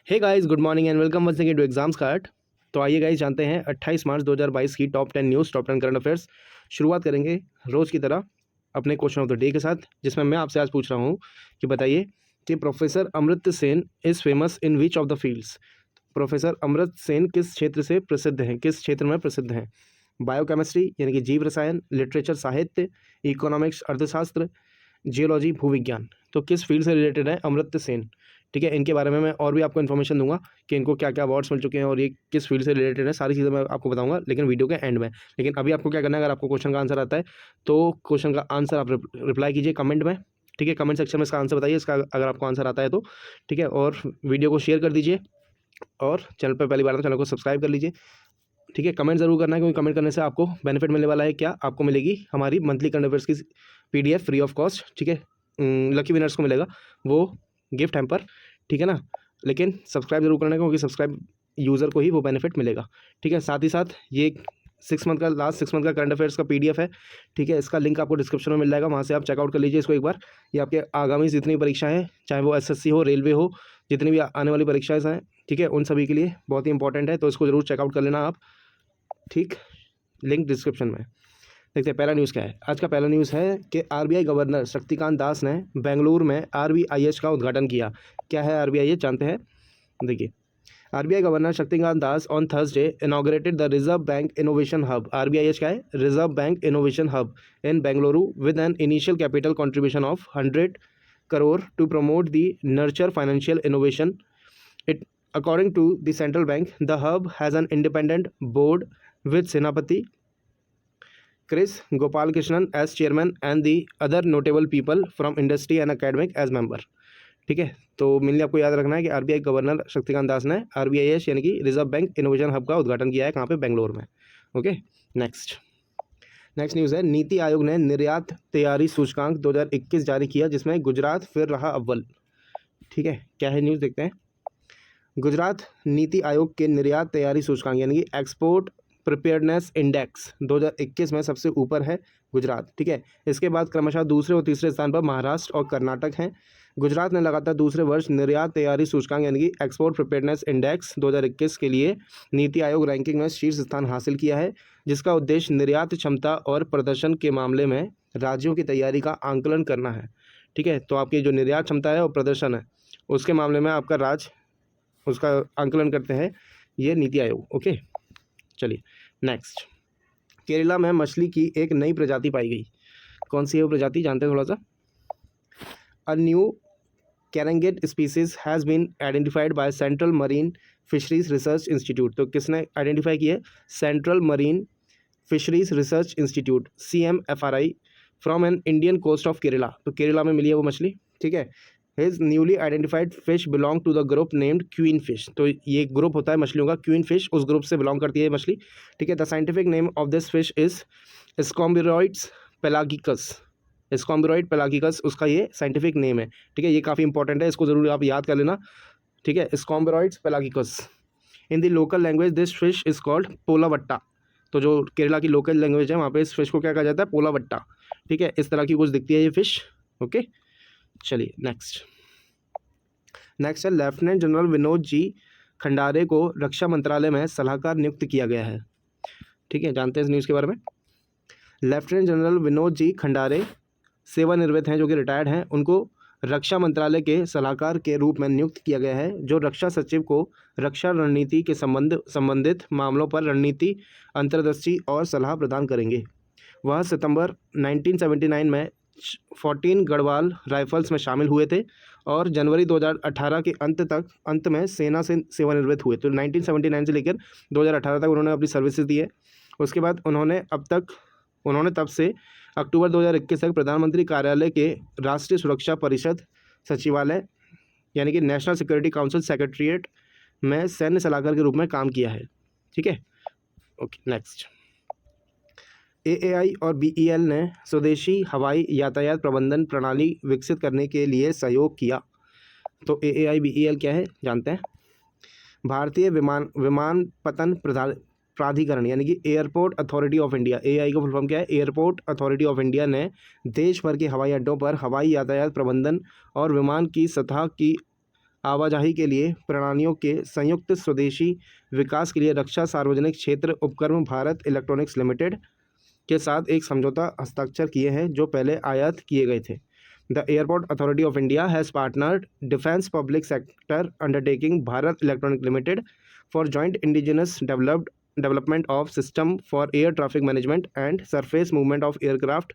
Hey guys, good morning and welcome once again to exams card. तो आइए guys जानते हैं 28 मार्च 2022 की top 10 news, top 10 current affairs. शुरुआत करेंगे रोज़ की तरह अपने क्वेश्चन ऑफ द डे के साथ, जिसमें मैं आपसे आज पूछ रहा हूँ कि बताइए कि professor Amartya Sen is famous in which of the fields. Professor Amartya Sen किस क्षेत्र से प्रसिद्ध हैं, किस क्षेत्र में प्रसिद्ध हैं? बायोकेमिस्ट्री यानी कि जीव रसायन, लिटरेचर साहित्य, इकोनॉमिक्स अर्थशास्त्र, जियोलॉजी भूविज्ञान। तो किस फील्ड से रिलेटेड है अमर्त्य सेन? ठीक है, इनके बारे में मैं और भी आपको इन्फॉर्मेशन दूंगा कि इनको क्या क्या अवार्ड्स मिल चुके हैं और ये किस फील्ड से रिलेटेड है, सारी चीज़ें मैं आपको बताऊंगा लेकिन वीडियो के एंड में। लेकिन अभी आपको क्या करना है, अगर आपको क्वेश्चन का आंसर आता है तो क्वेश्चन का आंसर आप रिप्लाई कीजिए कमेंट में। ठीक है, कमेंट सेक्शन में इसका आंसर बताइए, इसका अगर आपको आंसर आता है तो। ठीक है, और वीडियो को शेयर कर दीजिए और चैनल पर पहली बार तो चैनल को सब्सक्राइब कर लीजिए। ठीक है, कमेंट जरूर करना है क्योंकि कमेंट करने से आपको बेनिफिट मिलने वाला है। क्या आपको मिलेगी? हमारी मंथली करंट अफेयर्स की PDF फ्री ऑफ कॉस्ट। ठीक है, लकी विनर्स को मिलेगा वो गिफ्ट हैम्पर। ठीक है ना, लेकिन सब्सक्राइब जरूर करना है क्योंकि सब्सक्राइब यूज़र को ही वो बेनिफिट मिलेगा। ठीक है, साथ ही साथ ये 6 मंथ का, लास्ट 6 मंथ का करंट अफेयर्स का PDF है। ठीक है, इसका लिंक आपको डिस्क्रिप्शन में मिल जाएगा, वहाँ से आप चेकआउट कर लीजिए इसको एक बार। ये आपके आगामी जितनी परीक्षाएं हैं, चाहे वो SSC हो, रेलवे हो, जितनी भी आने वाली परीक्षाएं हैं, ठीक है, उन सभी के लिए बहुत ही इंपॉर्टेंट है, तो इसको जरूर चेकआउट कर लेना आप। ठीक, लिंक डिस्क्रिप्शन में। देखते हैं पहला न्यूज़ क्या है। आज का पहला न्यूज़ है कि RBI गवर्नर शक्तिकांत दास ने बेंगलुरु में RBIH का उद्घाटन किया। क्या है RBIH, जानते हैं। देखिए, RBI governor Shaktikanta Das on Thursday inaugurated the Reserve Bank Innovation Hub. RBIH क्या है? Reserve Bank Innovation Hub in Bengaluru with an initial capital contribution of 100 crore to promote the nurture financial innovation. It, according to the central bank, the hub has an independent board with Senapati Chris Gopalakrishnan as chairman and the other notable people from industry and academic as member। ठीक है, तो mainly आपको याद रखना है कि RBI governor Shaktikanta दास ने RBIH यानी कि रिजर्व बैंक इनोवेशन हब का उद्घाटन किया है। कहाँ पे? बेंगलोर में। ओके, नेक्स्ट न्यूज़ है, नीति आयोग ने निर्यात तैयारी सूचकांक 2021 जारी किया, जिसमें गुजरात फिर रहा अव्वल। ठीक है, क्या है न्यूज़, देखते हैं। गुजरात नीति आयोग के निर्यात तैयारी सूचकांक यानी कि एक्सपोर्ट प्रिपेयर्डनेस इंडेक्स 2021 में सबसे ऊपर है गुजरात। ठीक है, इसके बाद क्रमशः दूसरे और तीसरे स्थान पर महाराष्ट्र और कर्नाटक हैं। गुजरात ने लगातार दूसरे वर्ष निर्यात तैयारी सूचकांक यानी कि एक्सपोर्ट प्रिपेयर्डनेस इंडेक्स 2021 के लिए नीति आयोग रैंकिंग में शीर्ष स्थान हासिल किया है, जिसका उद्देश्य निर्यात क्षमता और प्रदर्शन के मामले में राज्यों की तैयारी का आंकलन करना है। ठीक है, तो आपकी जो निर्यात क्षमता है और प्रदर्शन है उसके मामले में आपका राज्य उसका आंकलन करते हैं ये नीति आयोग। ओके, चलिए नेक्स्ट। केरला में मछली की एक नई प्रजाति पाई गई। कौन सी है वो प्रजाति, जानते हैं थोड़ा सा। A new carangid species has been identified by central marine fisheries research institute. तो किसने आइडेंटिफाई की है? Central marine fisheries research institute CMFRI from an Indian coast of Kerala. तो केरला में मिली है वो मछली। ठीक है, this newly identified fish belong to the group named queen fish. तो ये ग्रुप होता है मछलियों का, क्वीन फिश उस ग्रुप से बिलोंग करती है ये मछली। ठीक है, the scientific name of this fish is Scomberoides pelagicus. Scomberoid pelagicus उसका ये साइंटिफिक नेम है। ठीक है, ये काफ़ी इंपॉर्टेंट है, इसको जरूर आप याद कर लेना। ठीक है, Scomberoides pelagicus. In the local language this fish is called polavatta. तो जो केरला की लोकल लैंग्वेज है वहाँ पे इस फिश को क्या कहा जाता है? पोलावट्टा। ठीक है, इस तरह की कुछ दिखती है ये फिश। ओके, चलिए नेक्स्ट है, लेफ्टिनेंट जनरल विनोद जी खंडारे को रक्षा मंत्रालय में सलाहकार नियुक्त किया गया है। ठीक है, जानते हैं इस न्यूज़ के बारे में। लेफ्टिनेंट जनरल विनोद जी खंडारे सेवानिवृत्त हैं, जो कि रिटायर्ड हैं, उनको रक्षा मंत्रालय के सलाहकार के रूप में नियुक्त किया गया है, जो रक्षा सचिव को रक्षा रणनीति के संबंधित मामलों पर रणनीति अंतर्दृष्टि और सलाह प्रदान करेंगे। वह सितंबर 1979 में 14 गढ़वाल राइफल्स में शामिल हुए थे और जनवरी 2018 के अंत में सेना से सेवानिवृत्त हुए। तो 1979 से लेकर 2018 तक उन्होंने अपनी सर्विसेज दी है। उसके बाद उन्होंने तब से अक्टूबर 2021 तक प्रधानमंत्री कार्यालय के राष्ट्रीय सुरक्षा परिषद सचिवालय यानी कि नेशनल सिक्योरिटी काउंसिल सेक्रेटरीट में सैन्य सलाहकार के रूप में काम किया है। ठीक है, ओके नेक्स्ट। AAI और BEL ने स्वदेशी हवाई यातायात प्रबंधन प्रणाली विकसित करने के लिए सहयोग किया। तो AAI BEL क्या है, जानते हैं। भारतीय विमानपत्तन प्राधिकरण यानी कि airport authority of India. AAI का फुल फॉर्म क्या है? एयरपोर्ट अथॉरिटी ऑफ इंडिया ने देश भर के हवाई अड्डों पर हवाई यातायात प्रबंधन और विमान की सतह की आवाजाही के लिए प्रणालियों के संयुक्त स्वदेशी विकास के लिए रक्षा सार्वजनिक क्षेत्र उपक्रम भारत इलेक्ट्रॉनिक्स लिमिटेड के साथ एक समझौता हस्ताक्षर किए हैं जो पहले आयात किए गए थे। The airport authority of India has partnered defence public sector undertaking Bharat electronic limited for joint indigenous development of system for air traffic management and surface movement of aircraft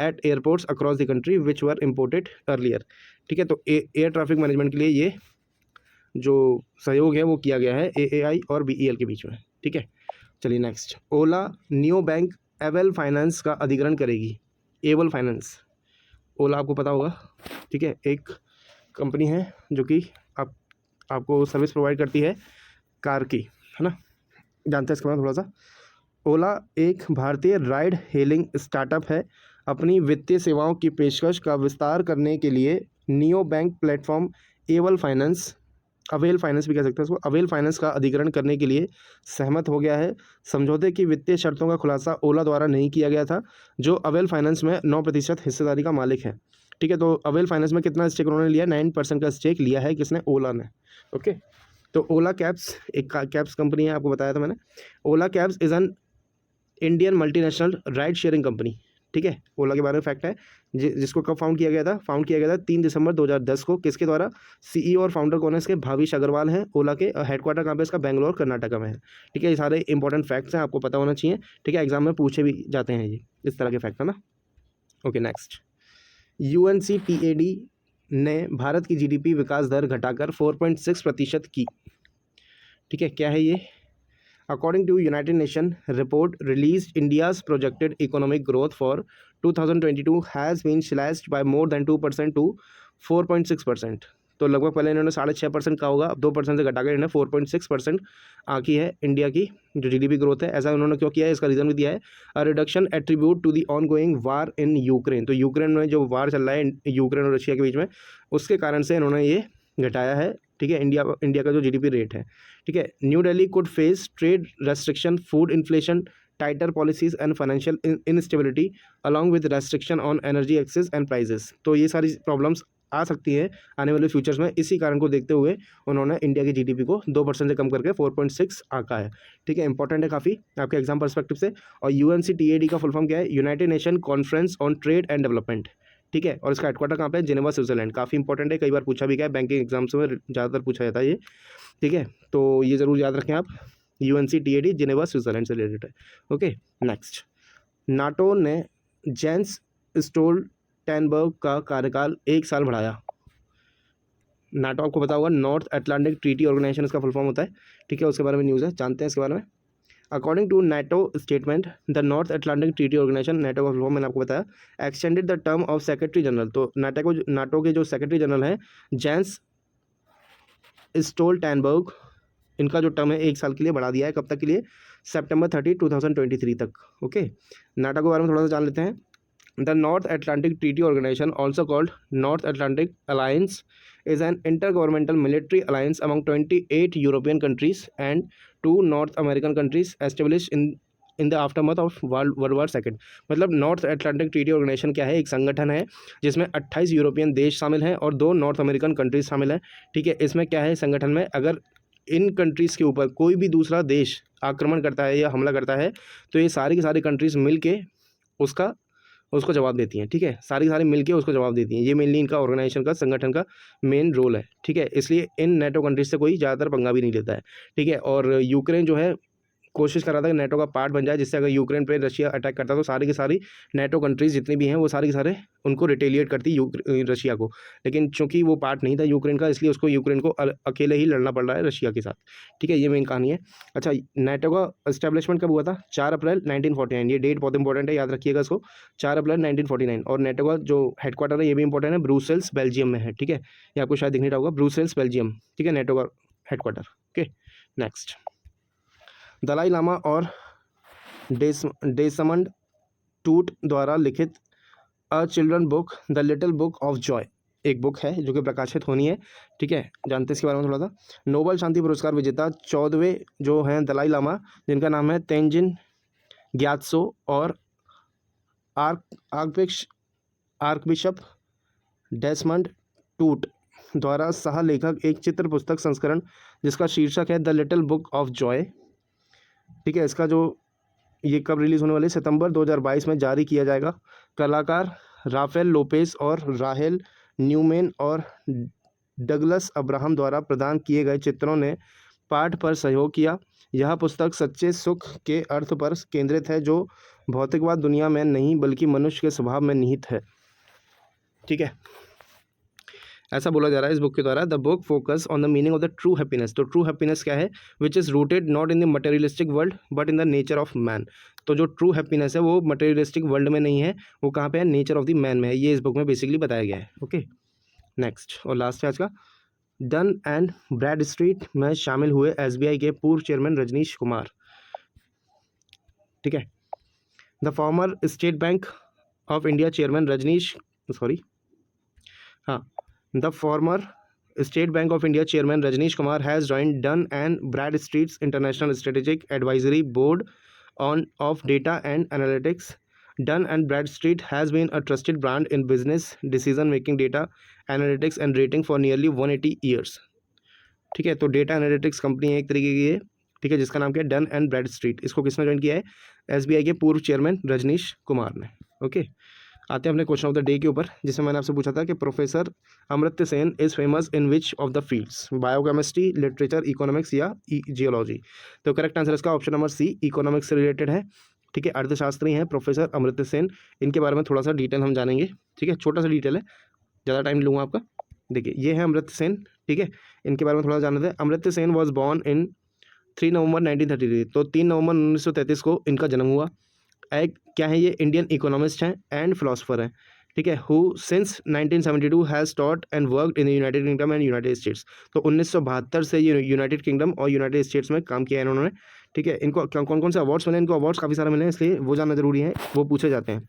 at airports across the country which were imported earlier। ठीक है, तो air traffic management के लिए ये जो सहयोग है वो किया गया है AAI और BEL के बीच में। ठीक है, चलिए नेक्स्ट। ओला नियो बैंक एवेल फाइनेंस का अधिग्रहण करेगी। एवल फाइनेंस, ओला आपको पता होगा, ठीक है, एक कंपनी है जो कि आपको सर्विस प्रोवाइड करती है कार की, है ना, जानते हैं इसके बारे में थोड़ा सा। ओला एक भारतीय राइड हेलिंग स्टार्टअप है। अपनी वित्तीय सेवाओं की पेशकश का विस्तार करने के लिए neo bank platform avail finance भी कह सकते हैं इसको, अवेल फाइनेंस का अधिग्रहण करने के लिए सहमत हो गया है। समझौते की वित्तीय शर्तों का खुलासा ओला द्वारा नहीं किया गया था, जो अवेल फाइनेंस में 9% हिस्सेदारी का मालिक है। ठीक है, तो अवेल फाइनेंस में कितना स्टेक उन्होंने लिया? 9% का स्टेक लिया है किसने? ओला ने। ओके, तो ओला कैब्स एक कैब्स कंपनी है, आपको बताया था मैंने। Ola cabs is an Indian multinational ride sharing company. ठीक है, ओला के बारे में फैक्ट है, जिसको कब फाउंड किया गया था? फाउंड किया गया था 3 दिसंबर 2010 को। किसके द्वारा? CEO और फाउंडर कौन है इसके? भाविश अग्रवाल हैं। ओला के हेडक्वार्टर कहाँ पे इसका? बेंगलोर कर्नाटका में है। ठीक है, ये सारे इंपॉर्टेंट फैक्ट्स हैं, आपको पता होना चाहिए। ठीक है, एग्जाम में पूछे भी जाते हैं ये इस तरह के फैक्ट, है ना। Okay, next. UNCTAD ने भारत की GDP विकास दर घटाकर 4.6% की। ठीक है, क्या है ये? According to United Nations report released, India's projected economic growth for 2022 has been slashed by more than 2% to 4.6%। तो लगभग पहले इन्होंने 6.5% का होगा, अब 2% से घटाकर इन्होंने 4.6% आंकी है इंडिया की जो GDP ग्रोथ है। ऐसा उन्होंने क्यों किया है? इसका रीज़न भी दिया है, a reduction attribute to the ongoing war in Ukraine. तो यूक्रेन में जो वार चल रहा है यूक्रेन और रशिया के बीच में, उसके कारण से इन्होंने ये घटाया है। ठीक है, इंडिया का जो GDP रेट है। ठीक है, New Delhi could face trade restriction, food inflation, tighter policies and financial instability along with restriction on energy access and prices. तो ये सारी प्रॉब्लम्स आ सकती हैं आने वाले फ्यूचर्स में। इसी कारण को देखते हुए उन्होंने इंडिया की GDP को 2% से कम करके 4.6 आंका है। ठीक है, इंपॉर्टेंट है काफ़ी आपके एग्जाम पर्सपेक्टिव से। और UNCTAD का फुल फॉर्म क्या है? United nation conference on trade and development. ठीक है, और इसका हेडक्वार्टर कहाँ पे है? Geneva, Switzerland. काफ़ी इंपॉर्टेंट है, कई बार पूछा भी गया है, बैंकिंग एग्जाम्स में ज़्यादातर पूछा जाता है ये। ठीक है, तो ये ज़रूर याद रखें आप, UNCTAD जिनेवा स्विट्जरलैंड से रिलेटेड है। Okay, next. नाटो ने जेंस स्टोल्टेनबर्ग का कार्यकाल 1 साल बढ़ाया। नाटो आपको पता होगा, नॉर्थ अटलांटिक ट्रीटी ऑर्गेनाइजेशन इसका फुल फॉर्म होता है। ठीक है, उसके बारे में न्यूज़ है, जानते हैं इसके बारे में। According to NATO statement, the North Atlantic Treaty Organisation, NATO का फुल फॉर्म मैंने आपको बताया, extended the term of secretary general. तो नाटो के जो सेक्रेटरी जनरल हैं जेंस स्टोल्टेनबर्ग, इनका जो टर्म है 1 साल के लिए बढ़ा दिया है। कब तक के लिए? September 30, 2023 तक। ओके, नाटो के बारे में थोड़ा सा जान लेते हैं। The North Atlantic Treaty Organisation, also called North Atlantic Alliance, is an intergovernmental military alliance among 28 European countries and 2 North American countries established in the aftermath of World War II। मतलब north Atlantic Treaty organisation क्या है? एक संगठन है जिसमें 28 European देश शामिल हैं और 2 नॉर्थ अमेरिकन कंट्रीज शामिल हैं। ठीक है, इसमें क्या है संगठन में, अगर इन कंट्रीज़ के ऊपर कोई भी दूसरा देश आक्रमण करता है या हमला करता है तो ये सारी की सारी कंट्रीज़ मिल के उसको जवाब देती हैं। ठीक है, सारी मिलके उसको जवाब देती हैं। ये मेनली इनका ऑर्गेनाइजेशन का, संगठन का मेन रोल है। ठीक है, इसलिए इन NATO कंट्रीज से कोई ज़्यादातर पंगा भी नहीं लेता है। ठीक है, और यूक्रेन जो है कोशिश कर रहा था कि NATO का पार्ट बन जाए, जिससे अगर यूक्रेन पे रशिया अटैक करता तो सारी की सारी NATO कंट्रीज़ जितनी भी हैं वो सारे के सारे उनको रिटेलिएट करती रशिया को। लेकिन चूंकि वो पार्ट नहीं था यूक्रेन का, इसलिए उसको यूक्रेन को अकेले ही लड़ना पड़ रहा है रशिया के साथ। ठीक है, ये मेन कहानी है। अच्छा, NATO का इस्टेब्लिशमेंट कब हुआ था? 4 अप्रैल 1949। ये डेट बहुत इंपॉर्टेंट है, याद रखिएगा इसको, 4 अप्रैल 1949। और NATO का जो हेडक्वार्टर है ये भी इंपॉर्टेंट है, ब्रुसेल्स बेल्जियम में है। ठीक है, ये आपको शायद दिख नहीं रहा होगा, ब्रुसेल्स बेल्जियम। ठीक है, NATO का headquarter. Okay, next. Dalai Lama और डेसमंड टूट द्वारा लिखित a children book the little book of joy, एक बुक है जो कि प्रकाशित होनी है। ठीक है, जानते हैं इसके बारे में थोड़ा सा। नोबल शांति पुरस्कार विजेता 14वें जो हैं दलाई लामा, जिनका नाम है तेंजिन ग्यात्सो, और आर्कबिशप डेसमंड टूट, द्वारा सह लेखक एक चित्र पुस्तक संस्करण जिसका शीर्षक है the little book of Joy. ठीक है, इसका जो ये कब रिलीज़ होने वाली है, सितंबर 2022 में जारी किया जाएगा। कलाकार राफेल लोपेस और राहेल न्यूमैन और डगलस अब्राहम द्वारा प्रदान किए गए चित्रों ने पाठ पर सहयोग किया। यह पुस्तक सच्चे सुख के अर्थ पर केंद्रित है जो भौतिकवाद दुनिया में नहीं बल्कि मनुष्य के स्वभाव में निहित है। ठीक है, ऐसा बोला जा रहा है इस बुक के द्वारा। The book focus on the meaning of the true happiness. तो ट्रू हैप्पीनेस क्या है? Which is rooted not in the materialistic world but in the nature of man. तो जो ट्रू हैप्पीनेस है वो मटेरियलिस्टिक वर्ल्ड में नहीं है, वो कहाँ पे है? नेचर ऑफ द मैन में है। ये इस बुक में बेसिकली बताया गया है। ओके, नेक्स्ट और लास्ट है आज का। डन एंड ब्रैडस्ट्रीट में शामिल हुए एसबीआई के पूर्व चेयरमैन रजनीश कुमार। ठीक है, the former state bank of India chairman The former State Bank of India chairman Rajneesh Kumar has joined Dun & Bradstreet's International Strategic Advisory Board of Data and Analytics. Dun & Bradstreet has been a trusted brand in business decision-making, data analytics and rating for nearly 180 years. ठीक है, तो data analytics company एक तरीके की है। ठीक है, जिसका नाम क्या है? Dun and Bradstreet. इसको किसने ज्वाइन किया है? एसबीआई के पूर्व चेयरमैन रजनीश कुमार ने। ओके, आते हैं अपने क्वेश्चन ऑफ द डे के ऊपर, जिसमें मैंने आपसे पूछा था कि professor Amartya Sen is famous in which of the fields? Biochemistry, literature, economics या जियोलॉजी? तो करेक्ट आंसर इसका ऑप्शन नंबर सी, इकोनॉमिक्स से रिलेटेड है। ठीक है, अर्थशास्त्री हैं प्रोफेसर अमर्त्य सेन। इनके बारे में थोड़ा सा डिटेल हम जानेंगे। ठीक है, छोटा सा डिटेल है, ज़्यादा टाइम लूँगा आपका। देखिए, ये है अमर्त्य सेन। ठीक है, इनके बारे में थोड़ा जानते हैं। Amartya Sen was born in 3 नवंबर 1933। तो 3 नवंबर 1933 को इनका जन्म हुआ। एक क्या है? ये इंडियन इकोनॉमिस्ट हैं एंड फिलोसफर हैं। ठीक है, who since 1972 has taught and worked in the United kingdom and United states. तो 1972 से ये यूनाइटेड किंगडम और यूनाइटेड स्टेट्स में काम किया है इन्होंने। ठीक है, इनको कौन कौन से अवार्ड्स मिले? इनको अवार्ड्स काफ़ी सारे मिले हैं, इसलिए वो जानना जरूरी है, वो पूछे जाते हैं।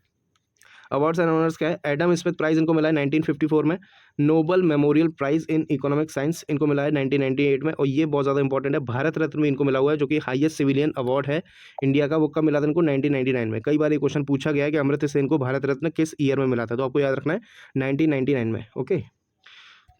अवार्ड्स एंड ऑनर्स क्या है? एडम स्मिथ प्राइज़ इनको मिला है 1954 में। Nobel memorial prize in economic science इनको मिला है 1998 में। और ये बहुत ज़्यादा इंपॉर्टेंट है, भारत रत्न भी इनको मिला हुआ है, जो कि हाईएस्ट सिविलियन अवार्ड है इंडिया का। वो कब मिला था इनको? 1999 में। कई बार ये क्वेश्चन पूछा गया है कि अमर्त्य सेन को भारत रत्न किस ईयर में मिला था, तो आपको याद रखना है 1999 में। ओके,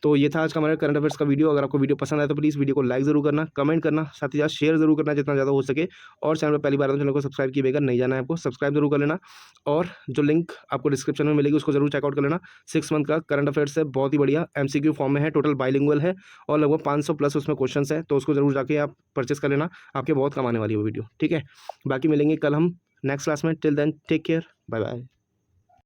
तो ये था आज का हमारा करंट अफेयर्स का वीडियो। अगर आपको वीडियो पसंद आए तो प्लीज़ वीडियो को लाइक ज़रूर करना, कमेंट करना, साथ ही साथ शेयर ज़रूर करना जितना ज़्यादा हो सके। और चैनल पर पहली बार तो चैनल को सब्सक्राइब किए बगैर नहीं जाना है आपको, सब्सक्राइब जरूर कर लेना। और जो लिंक आपको डिस्क्रिप्शन में मिलेगी उसको जरूर चेकआउट कर लेना। 6 मंथ का करंट अफेयर्स है, बहुत ही बढ़िया, MCQ फॉर्म में है, टोटल बाइलिंगुअल है और लगभग 500 प्लस उसमें क्वेश्चन है, तो उसको जरूर जाके आप परचेस कर लेना, आपके बहुत कम आने वाली है वो वीडियो। ठीक है, बाकी मिलेंगे कल हम नेक्स्ट क्लास में। Till then take care, bye bye.